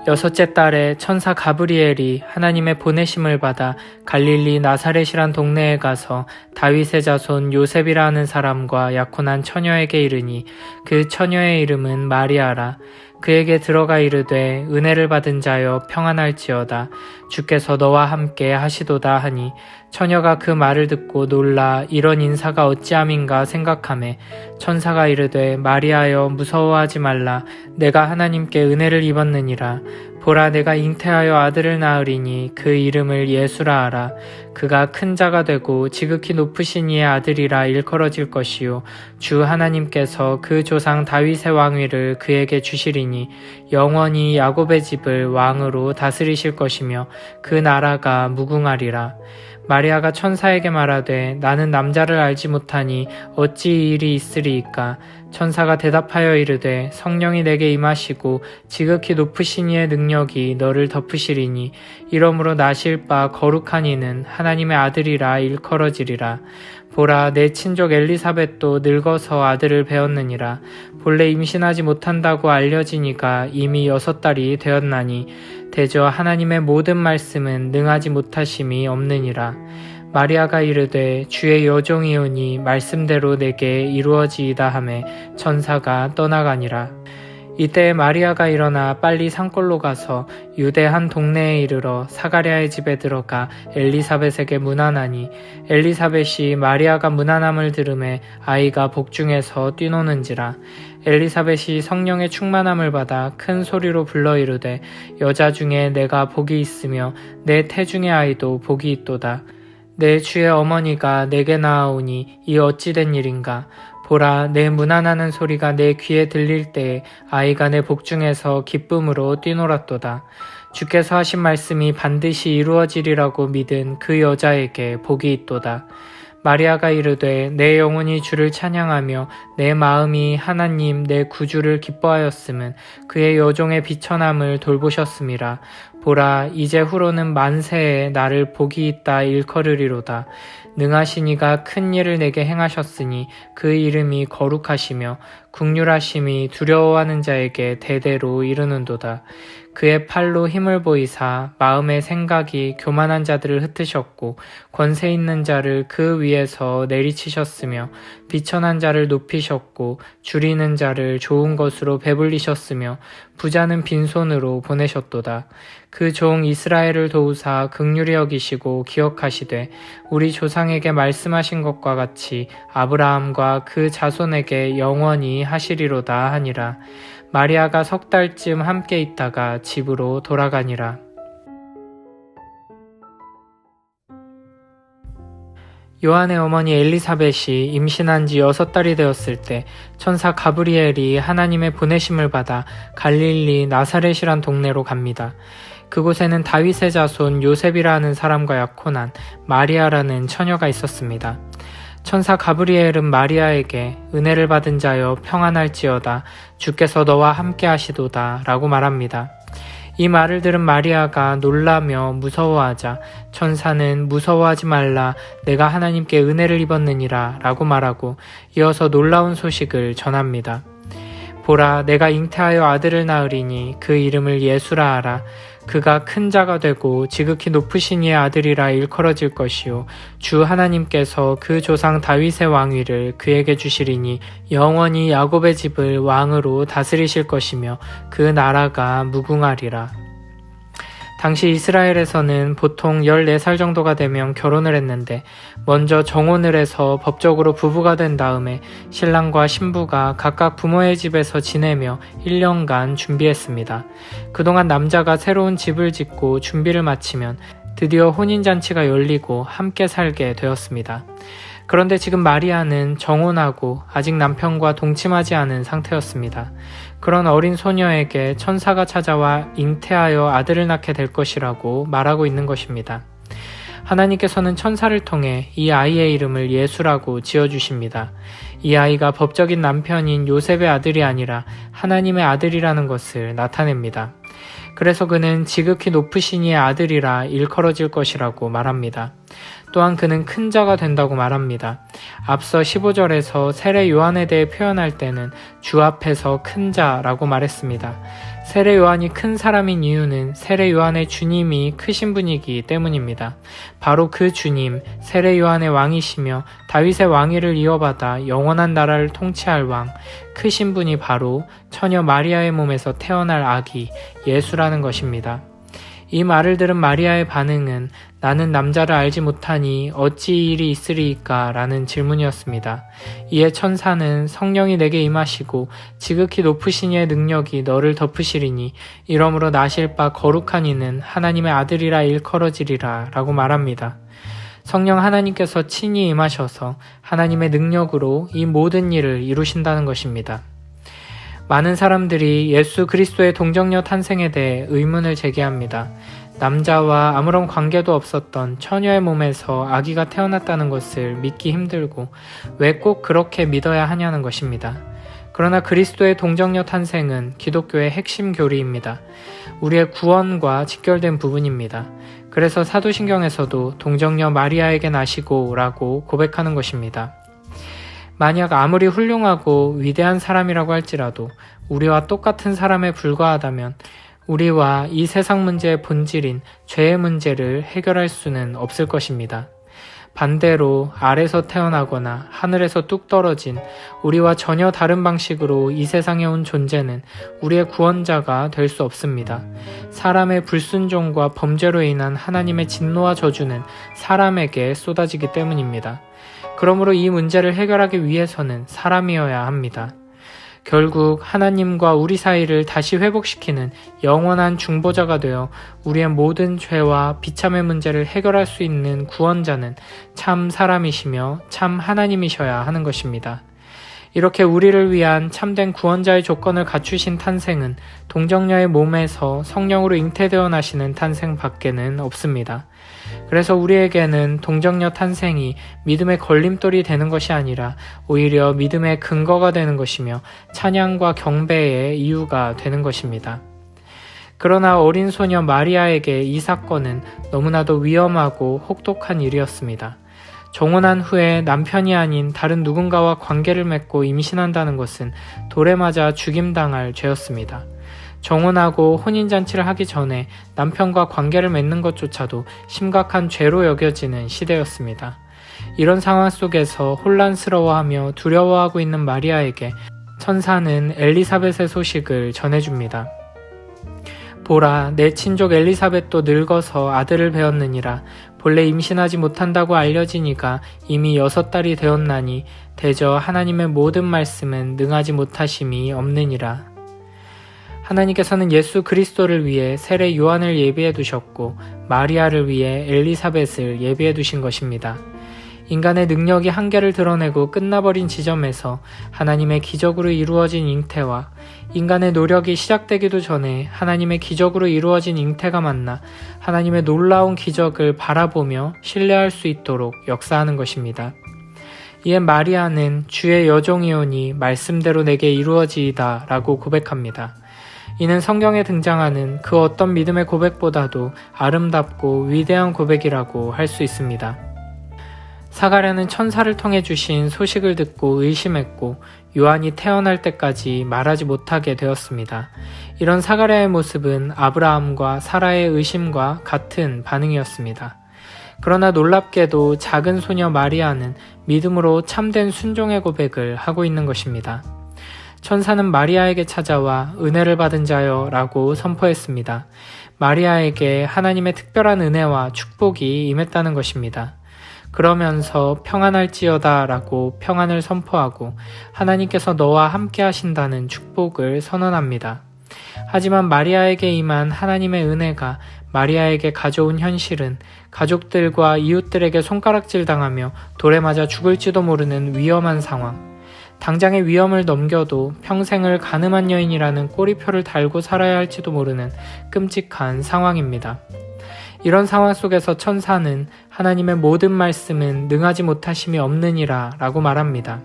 6째 달에 천사 가브리엘이 하나님의 보내심을 받아 갈릴리 나사렛이란 동네에 가서 다윗의 자손 요셉이라 하는 사람과 약혼한 처녀에게 이르니 그 처녀의 이름은 마리아라. 그에게 들어가 이르되 은혜를 받은 자여 평안할지어다. 주께서 너와 함께 하시도다 하니 처녀가 그 말을 듣고 놀라 이런 인사가 어찌함인가 생각하매 천사가 이르되 마리아여 무서워하지 말라. 내가 하나님께 은혜를 입었느니라. 보라 내가 잉태하여 아들을 낳으리니 그 이름을 예수라 하라. 그가 큰 자가 되고 지극히 높으신 이의 아들이라 일컬어질 것이요 주 하나님께서 그 조상 다윗의 왕위를 그에게 주시리니 영원히 야곱의 집을 왕으로 다스리실 것이며 그 나라가 무궁하리라. 마리아가 천사에게 말하되 나는 남자를 알지 못하니 어찌 이 일이 있으리이까. 천사가 대답하여 이르되 성령이 내게 임하시고 지극히 높으신 이의 능력이 너를 덮으시리니 이러므로 나실 바 거룩한 이는 하나님의 아들이라 일컬어지리라. 보라 내 친족 엘리사벳도 늙어서 아들을 배었느니라. 본래 임신하지 못한다고 알려지니까 이미 6달이 되었나니 대저 하나님의 모든 말씀은 능하지 못하심이 없느니라. 마리아가 이르되 주의 여종이오니 말씀대로 내게 이루어지이다 하매 천사가 떠나가니라. 이때 마리아가 일어나 빨리 산골로 가서 유대 한 동네에 이르러 사가랴의 집에 들어가 엘리사벳에게 문안하니 엘리사벳이 마리아가 문안함을 들으매 아이가 복중에서 뛰노는지라. 엘리사벳이 성령의 충만함을 받아 큰 소리로 불러 이르되 여자 중에 내가 복이 있으며 내 태중의 아이도 복이 있도다. 내 주의 어머니가 내게 낳아오니 이 어찌된 일인가. 보라 내 문안하는 소리가 내 귀에 들릴 때에 아이가 내 복중에서 기쁨으로 뛰놀았도다. 주께서 하신 말씀이 반드시 이루어지리라고 믿은 그 여자에게 복이 있도다. 마리아가 이르되 내 영혼이 주를 찬양하며 내 마음이 하나님 내 구주를 기뻐하였음은 그의 여종의 비천함을 돌보셨음이라. 보라 이제 후로는 만세에 나를 복이 있다 일컬으리로다. 능하신 이가 큰 일을 내게 행하셨으니 그 이름이 거룩하시며 국률하심이 두려워하는 자에게 대대로 이르는도다. 그의 팔로 힘을 보이사 마음의 생각이 교만한 자들을 흩으셨고 권세 있는 자를 그 위에서 내리치셨으며 비천한 자를 높이셨고 줄이는 자를 좋은 것으로 배불리셨으며 부자는 빈손으로 보내셨도다. 그 종 이스라엘을 도우사 긍휼히 여기시고 기억하시되 우리 조상에게 말씀하신 것과 같이 아브라함과 그 자손에게 영원히 하시리로다 하니라. 마리아가 3달쯤 함께 있다가 집으로 돌아가니라. 요한의 어머니 엘리사벳이 임신한 지 6달이 되었을 때 천사 가브리엘이 하나님의 보내심을 받아 갈릴리 나사렛이란 동네로 갑니다. 그곳에는 다윗의 자손 요셉이라 하는 사람과 약혼한 마리아라는 처녀가 있었습니다. 천사 가브리엘은 마리아에게 은혜를 받은 자여 평안할지어다. 주께서 너와 함께 하시도다 라고 말합니다. 이 말을 들은 마리아가 놀라며 무서워하자 천사는 무서워하지 말라 내가 하나님께 은혜를 입었느니라 라고 말하고 이어서 놀라운 소식을 전합니다. 보라 내가 잉태하여 아들을 낳으리니 그 이름을 예수라 하라. 그가 큰 자가 되고 지극히 높으신 이의 아들이라 일컬어질 것이요 주 하나님께서 그 조상 다윗의 왕위를 그에게 주시리니 영원히 야곱의 집을 왕으로 다스리실 것이며 그 나라가 무궁하리라. 당시 이스라엘에서는 보통 14살 정도가 되면 결혼을 했는데 먼저 정혼을 해서 법적으로 부부가 된 다음에 신랑과 신부가 각각 부모의 집에서 지내며 1년간 준비했습니다. 그동안 남자가 새로운 집을 짓고 준비를 마치면 드디어 혼인잔치가 열리고 함께 살게 되었습니다. 그런데 지금 마리아는 정혼하고 아직 남편과 동침하지 않은 상태였습니다. 그런 어린 소녀에게 천사가 찾아와 잉태하여 아들을 낳게 될 것이라고 말하고 있는 것입니다. 하나님께서는 천사를 통해 이 아이의 이름을 예수라고 지어주십니다. 이 아이가 법적인 남편인 요셉의 아들이 아니라 하나님의 아들이라는 것을 나타냅니다. 그래서 그는 지극히 높으신 이의 아들이라 일컬어질 것이라고 말합니다. 또한 그는 큰 자가 된다고 말합니다. 앞서 15절에서 세례 요한에 대해 표현할 때는 주 앞에서 큰 자라고 말했습니다. 세례 요한이 큰 사람인 이유는 세례 요한의 주님이 크신 분이기 때문입니다. 바로 그 주님, 세례 요한의 왕이시며 다윗의 왕위를 이어받아 영원한 나라를 통치할 왕, 크신 분이 바로 처녀 마리아의 몸에서 태어날 아기 예수라는 것입니다. 이 말을 들은 마리아의 반응은 나는 남자를 알지 못하니 어찌 이 일이 있으리이까 라는 질문이었습니다. 이에 천사는 성령이 내게 임하시고 지극히 높으신 이의 능력이 너를 덮으시리니 이러므로 나실 바 거룩한 이는 하나님의 아들이라 일컬어지리라 라고 말합니다. 성령 하나님께서 친히 임하셔서 하나님의 능력으로 이 모든 일을 이루신다는 것입니다. 많은 사람들이 예수 그리스도의 동정녀 탄생에 대해 의문을 제기합니다. 남자와 아무런 관계도 없었던 처녀의 몸에서 아기가 태어났다는 것을 믿기 힘들고 왜 꼭 그렇게 믿어야 하냐는 것입니다. 그러나 그리스도의 동정녀 탄생은 기독교의 핵심 교리입니다. 우리의 구원과 직결된 부분입니다. 그래서 사도신경에서도 동정녀 마리아에게 나시고 라고 고백하는 것입니다. 만약 아무리 훌륭하고 위대한 사람이라고 할지라도 우리와 똑같은 사람에 불과하다면 우리와 이 세상 문제의 본질인 죄의 문제를 해결할 수는 없을 것입니다. 반대로 아래서 태어나거나 하늘에서 뚝 떨어진 우리와 전혀 다른 방식으로 이 세상에 온 존재는 우리의 구원자가 될 수 없습니다. 사람의 불순종과 범죄로 인한 하나님의 진노와 저주는 사람에게 쏟아지기 때문입니다. 그러므로 이 문제를 해결하기 위해서는 사람이어야 합니다. 결국 하나님과 우리 사이를 다시 회복시키는 영원한 중보자가 되어 우리의 모든 죄와 비참의 문제를 해결할 수 있는 구원자는 참 사람이시며 참 하나님이셔야 하는 것입니다. 이렇게 우리를 위한 참된 구원자의 조건을 갖추신 탄생은 동정녀의 몸에서 성령으로 잉태되어 나시는 탄생 밖에는 없습니다. 그래서 우리에게는 동정녀 탄생이 믿음의 걸림돌이 되는 것이 아니라 오히려 믿음의 근거가 되는 것이며 찬양과 경배의 이유가 되는 것입니다. 그러나 어린 소녀 마리아에게 이 사건은 너무나도 위험하고 혹독한 일이었습니다. 정혼한 후에 남편이 아닌 다른 누군가와 관계를 맺고 임신한다는 것은 돌에 맞아 죽임당할 죄였습니다. 정혼하고 혼인잔치를 하기 전에 남편과 관계를 맺는 것조차도 심각한 죄로 여겨지는 시대였습니다. 이런 상황 속에서 혼란스러워하며 두려워하고 있는 마리아에게 천사는 엘리사벳의 소식을 전해줍니다. 보라, 내 친족 엘리사벳도 늙어서 아들을 배었느니라. 본래 임신하지 못한다고 알려진 이가 이미 6달이 되었나니 대저 하나님의 모든 말씀은 능하지 못하심이 없느니라. 하나님께서는 예수 그리스도를 위해 세례 요한을 예비해 두셨고 마리아를 위해 엘리사벳을 예비해 두신 것입니다. 인간의 능력이 한계를 드러내고 끝나버린 지점에서 하나님의 기적으로 이루어진 잉태와 인간의 노력이 시작되기도 전에 하나님의 기적으로 이루어진 잉태가 만나 하나님의 놀라운 기적을 바라보며 신뢰할 수 있도록 역사하는 것입니다. 이에 마리아는 주의 여종이오니 말씀대로 내게 이루어지이다 라고 고백합니다. 이는 성경에 등장하는 그 어떤 믿음의 고백보다도 아름답고 위대한 고백이라고 할 수 있습니다. 사가랴는 천사를 통해 주신 소식을 듣고 의심했고 요한이 태어날 때까지 말하지 못하게 되었습니다. 이런 사가랴의 모습은 아브라함과 사라의 의심과 같은 반응이었습니다. 그러나 놀랍게도 작은 소녀 마리아는 믿음으로 참된 순종의 고백을 하고 있는 것입니다. 천사는 마리아에게 찾아와 은혜를 받은 자여 라고 선포했습니다. 마리아에게 하나님의 특별한 은혜와 축복이 임했다는 것입니다. 그러면서 평안할지어다 라고 평안을 선포하고 하나님께서 너와 함께 하신다는 축복을 선언합니다. 하지만 마리아에게 임한 하나님의 은혜가 마리아에게 가져온 현실은 가족들과 이웃들에게 손가락질 당하며 돌에 맞아 죽을지도 모르는 위험한 상황. 당장의 위험을 넘겨도 평생을 가늠한 여인이라는 꼬리표를 달고 살아야 할지도 모르는 끔찍한 상황입니다. 이런 상황 속에서 천사는 하나님의 모든 말씀은 능하지 못하심이 없느니라 라고 말합니다.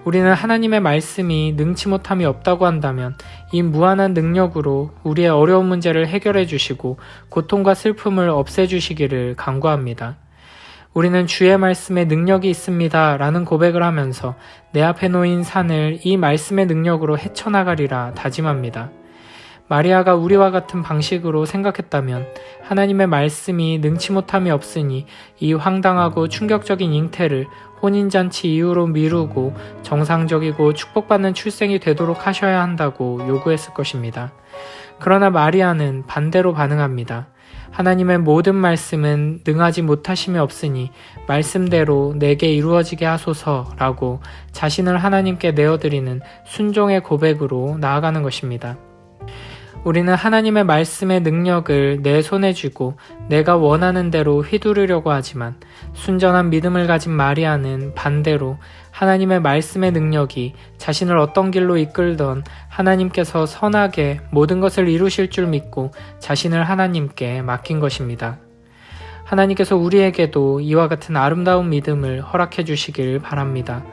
우리는 하나님의 말씀이 능치 못함이 없다고 한다면 이 무한한 능력으로 우리의 어려운 문제를 해결해 주시고 고통과 슬픔을 없애 주시기를 간구합니다. 우리는 주의 말씀에 능력이 있습니다 라는 고백을 하면서 내 앞에 놓인 산을 이 말씀의 능력으로 헤쳐나가리라 다짐합니다. 마리아가 우리와 같은 방식으로 생각했다면 하나님의 말씀이 능치 못함이 없으니 이 황당하고 충격적인 잉태를 혼인잔치 이후로 미루고 정상적이고 축복받는 출생이 되도록 하셔야 한다고 요구했을 것입니다. 그러나 마리아는 반대로 반응합니다. 하나님의 모든 말씀은 능하지 못하심이 없으니 말씀대로 내게 이루어지게 하소서라고 자신을 하나님께 내어드리는 순종의 고백으로 나아가는 것입니다. 우리는 하나님의 말씀의 능력을 내 손에 쥐고 내가 원하는 대로 휘두르려고 하지만 순전한 믿음을 가진 마리아는 반대로 하나님의 말씀의 능력이 자신을 어떤 길로 이끌던 하나님께서 선하게 모든 것을 이루실 줄 믿고 자신을 하나님께 맡긴 것입니다. 하나님께서 우리에게도 이와 같은 아름다운 믿음을 허락해 주시길 바랍니다.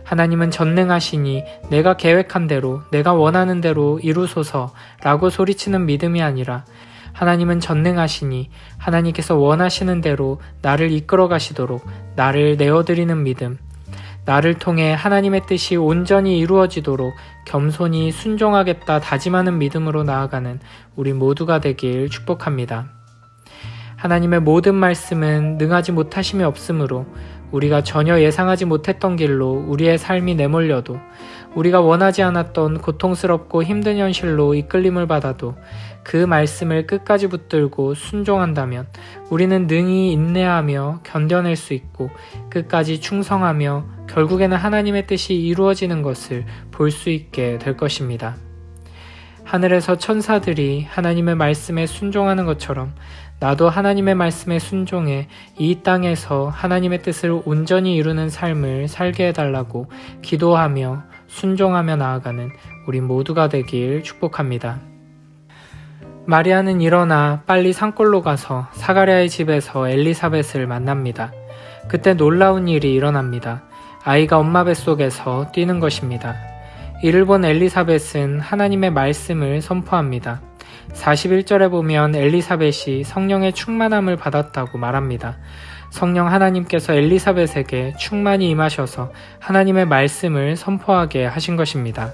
하나님은 전능하시니 내가 계획한 대로 내가 원하는 대로 이루소서라고 소리치는 믿음이 아니라 하나님은 전능하시니 하나님께서 원하시는 대로 나를 이끌어 가시도록 나를 내어드리는 믿음, 나를 통해 하나님의 뜻이 온전히 이루어지도록 겸손히 순종하겠다 다짐하는 믿음으로 나아가는 우리 모두가 되길 축복합니다. 하나님의 모든 말씀은 능하지 못하심이 없으므로 우리가 전혀 예상하지 못했던 길로 우리의 삶이 내몰려도 우리가 원하지 않았던 고통스럽고 힘든 현실로 이끌림을 받아도 그 말씀을 끝까지 붙들고 순종한다면 우리는 능히 인내하며 견뎌낼 수 있고 끝까지 충성하며 결국에는 하나님의 뜻이 이루어지는 것을 볼 수 있게 될 것입니다. 하늘에서 천사들이 하나님의 말씀에 순종하는 것처럼 나도 하나님의 말씀에 순종해 이 땅에서 하나님의 뜻을 온전히 이루는 삶을 살게 해달라고 기도하며 순종하며 나아가는 우리 모두가 되길 축복합니다. 마리아는 일어나 빨리 산골로 가서 사가랴의 집에서 엘리사벳을 만납니다. 그때 놀라운 일이 일어납니다. 아이가 엄마 뱃속에서 뛰는 것입니다. 이를 본 엘리사벳은 하나님의 말씀을 선포합니다. 41절에 보면 엘리사벳이 성령의 충만함을 받았다고 말합니다. 성령 하나님께서 엘리사벳에게 충만히 임하셔서 하나님의 말씀을 선포하게 하신 것입니다.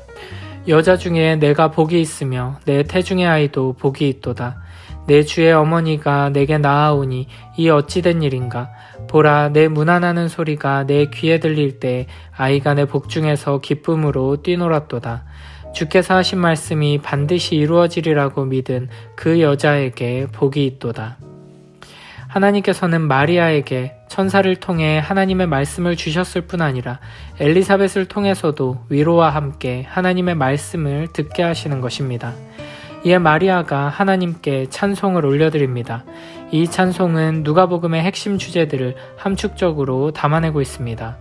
여자 중에 내가 복이 있으며 내 태중의 아이도 복이 있도다. 내 주의 어머니가 내게 낳아오니 이 어찌된 일인가. 보라, 내 문안하는 소리가 내 귀에 들릴 때 아이가 내 복중에서 기쁨으로 뛰놀았도다. 주께서 하신 말씀이 반드시 이루어지리라고 믿은 그 여자에게 복이 있도다. 하나님께서는 마리아에게 천사를 통해 하나님의 말씀을 주셨을 뿐 아니라 엘리사벳을 통해서도 위로와 함께 하나님의 말씀을 듣게 하시는 것입니다. 이에 마리아가 하나님께 찬송을 올려드립니다. 이 찬송은 누가복음의 핵심 주제들을 함축적으로 담아내고 있습니다.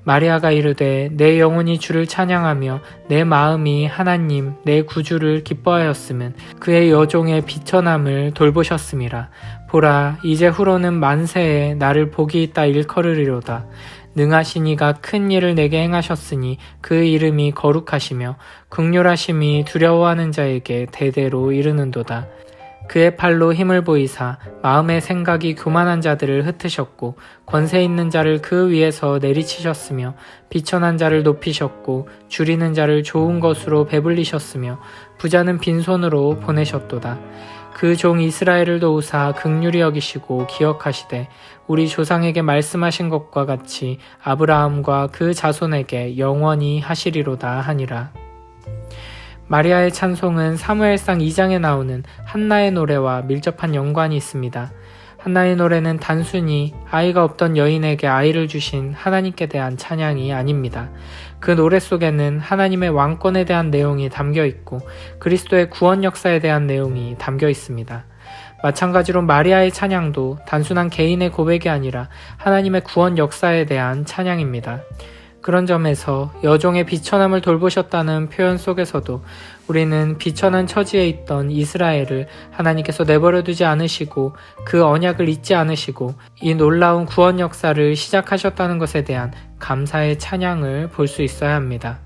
마리아가 이르되 내 영혼이 주를 찬양하며 내 마음이 하나님 내 구주를 기뻐하였음은 그의 여종의 비천함을 돌보셨음이라. 보라, 이제 후로는 만세에 나를 복이 있다 일컬으리로다. 능하신 이가 큰 일을 내게 행하셨으니 그 이름이 거룩하시며 긍휼하심이 두려워하는 자에게 대대로 이르는도다. 그의 팔로 힘을 보이사 마음의 생각이 교만한 자들을 흩으셨고 권세 있는 자를 그 위에서 내리치셨으며 비천한 자를 높이셨고 줄이는 자를 좋은 것으로 배불리셨으며 부자는 빈손으로 보내셨도다. 그 종 이스라엘을 도우사 긍휼히 여기시고 기억하시되 우리 조상에게 말씀하신 것과 같이 아브라함과 그 자손에게 영원히 하시리로다 하니라. 마리아의 찬송은 사무엘상 2장에 나오는 한나의 노래와 밀접한 연관이 있습니다. 한나의 노래는 단순히 아이가 없던 여인에게 아이를 주신 하나님께 대한 찬양이 아닙니다. 그 노래 속에는 하나님의 왕권에 대한 내용이 담겨 있고 그리스도의 구원 역사에 대한 내용이 담겨 있습니다. 마찬가지로 마리아의 찬양도 단순한 개인의 고백이 아니라 하나님의 구원 역사에 대한 찬양입니다. 그런 점에서 여종의 비천함을 돌보셨다는 표현 속에서도 우리는 비천한 처지에 있던 이스라엘을 하나님께서 내버려두지 않으시고 그 언약을 잊지 않으시고 이 놀라운 구원 역사를 시작하셨다는 것에 대한 감사의 찬양을 볼 수 있어야 합니다.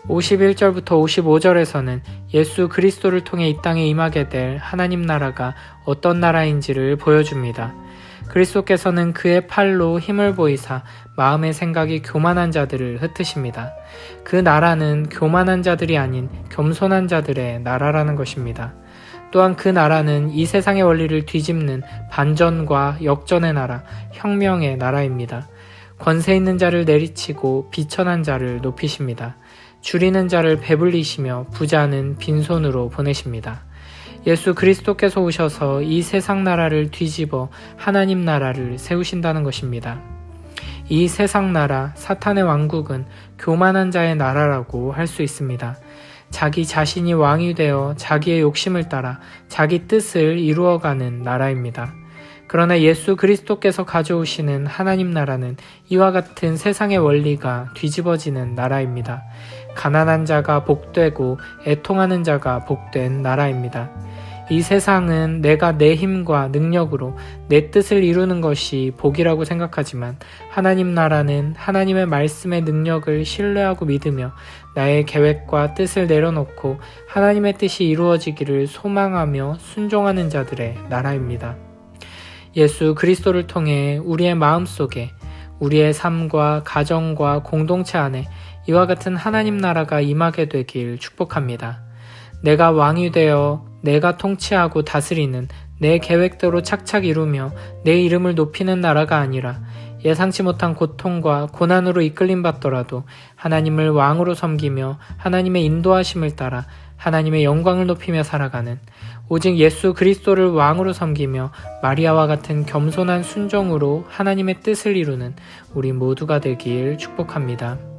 51절부터 55절에서는 예수 그리스도를 통해 이 땅에 임하게 될 하나님 나라가 어떤 나라인지를 보여줍니다. 그리스도께서는 그의 팔로 힘을 보이사 마음의 생각이 교만한 자들을 흩으십니다. 그 나라는 교만한 자들이 아닌 겸손한 자들의 나라라는 것입니다. 또한 그 나라는 이 세상의 원리를 뒤집는 반전과 역전의 나라, 혁명의 나라입니다. 권세 있는 자를 내리치고 비천한 자를 높이십니다. 줄이는 자를 배불리시며 부자는 빈손으로 보내십니다. 예수 그리스도께서 오셔서 이 세상 나라를 뒤집어 하나님 나라를 세우신다는 것입니다. 이 세상 나라, 사탄의 왕국은 교만한 자의 나라라고 할 수 있습니다. 자기 자신이 왕이 되어 자기의 욕심을 따라 자기 뜻을 이루어가는 나라입니다. 그러나 예수 그리스도께서 가져오시는 하나님 나라는 이와 같은 세상의 원리가 뒤집어지는 나라입니다. 가난한 자가 복되고 애통하는 자가 복된 나라입니다. 이 세상은 내가 내 힘과 능력으로 내 뜻을 이루는 것이 복이라고 생각하지만 하나님 나라는 하나님의 말씀의 능력을 신뢰하고 믿으며 나의 계획과 뜻을 내려놓고 하나님의 뜻이 이루어지기를 소망하며 순종하는 자들의 나라입니다. 예수 그리스도를 통해 우리의 마음속에 우리의 삶과 가정과 공동체 안에 이와 같은 하나님 나라가 임하게 되길 축복합니다. 내가 왕이 되어 내가 통치하고 다스리는 내 계획대로 착착 이루며 내 이름을 높이는 나라가 아니라 예상치 못한 고통과 고난으로 이끌림 받더라도 하나님을 왕으로 섬기며 하나님의 인도하심을 따라 하나님의 영광을 높이며 살아가는 오직 예수 그리스도를 왕으로 섬기며 마리아와 같은 겸손한 순종으로 하나님의 뜻을 이루는 우리 모두가 되길 축복합니다.